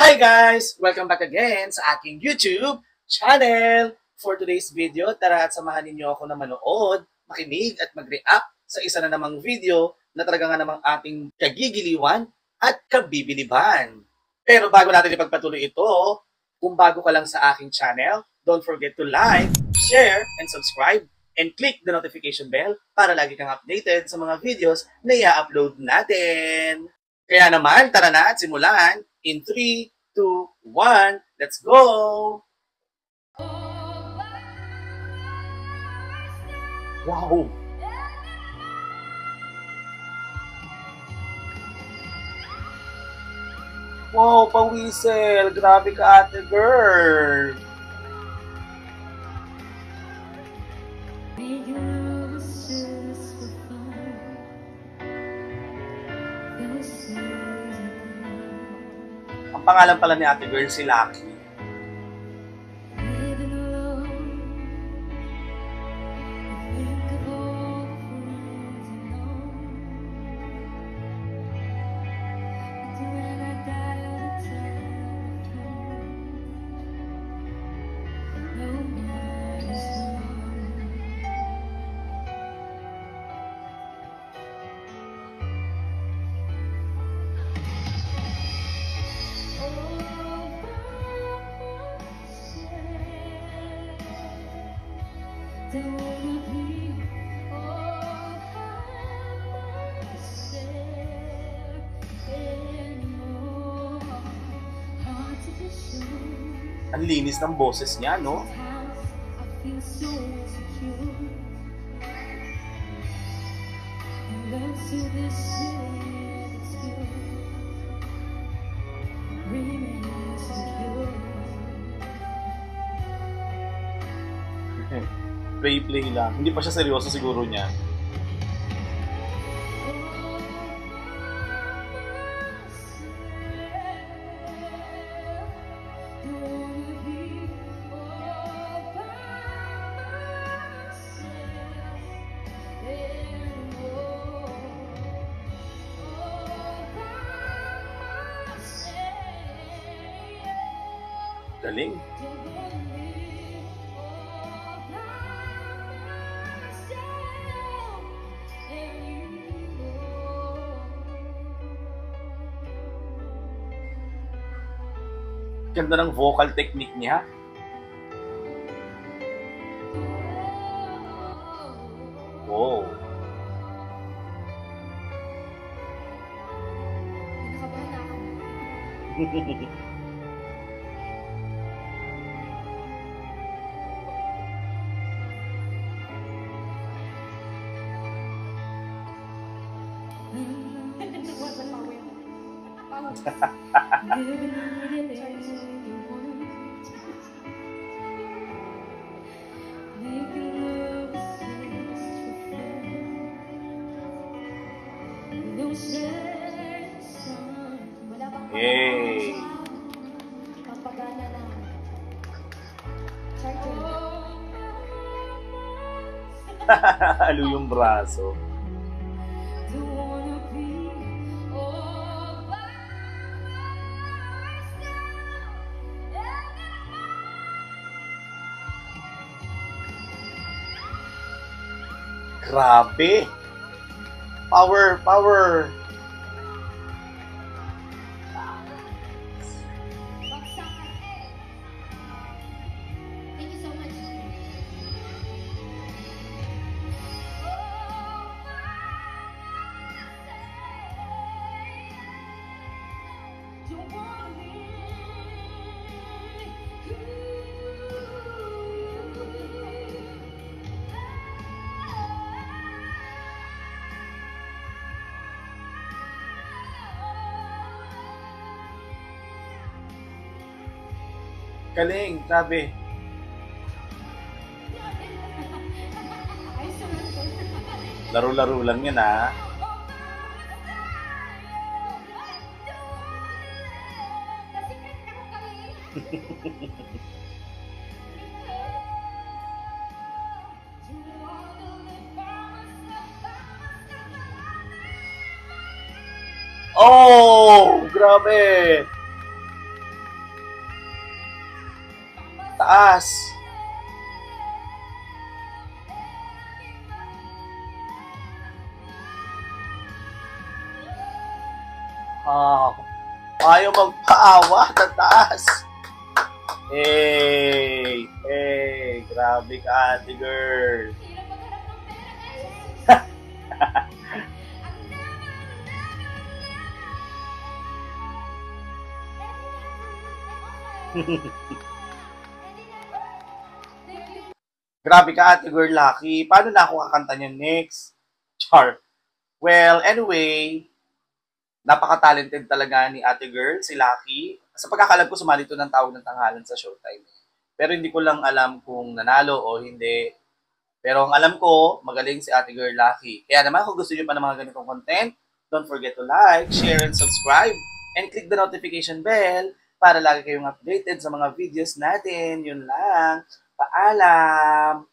Hi guys! Welcome back again sa aking YouTube channel. For today's video, tara at samahan ninyo ako na manood, makinig at mag-react sa isa na namang video na talaga nga namang ating kagigiliwan at kabibiliban. Pero bago natin ipagpatuloy ito, kung bago ka lang sa aking channel, don't forget to like, share, and subscribe, and click the notification bell para lagi kang updated sa mga videos na i-upload natin. Kaya naman, tara na at simulan in 3, 2, 1, let's go! Wow! Wow, pawisel! Grabe ka, ate girl! Ang pangalan pala ni ate girl si Lucky. Ang linis ng boses niya, no? Play lang. Hindi pa siya seryoso siguro niya. Galing. Ganda ng vocal technique niya. Wow. Yay! Halo yung braso. Grabe! Power! Power! Galing, grabe. Laro-laro lang yan, ha? Oh, grabe. taas. Ah, ayaw magpaawa, tataas. Hey, hey, grabe ka, ate girl. Grabe ka, ate girl, Lucky. Paano na ako kakanta niyan next? Char. Well, anyway, napaka-talented talaga ni ate girl, si Lucky. Sa pagkakalam ko, sumali ito ng tawag ng tanghalan sa Showtime. Pero hindi ko lang alam kung nanalo o hindi. Pero ang alam ko, magaling si ate girl Lucky. Kaya naman kung gusto niyo pa ng mga ganitong content, don't forget to like, share, and subscribe. And click the notification bell para lagi kayong updated sa mga videos natin. Yun lang. Paalam!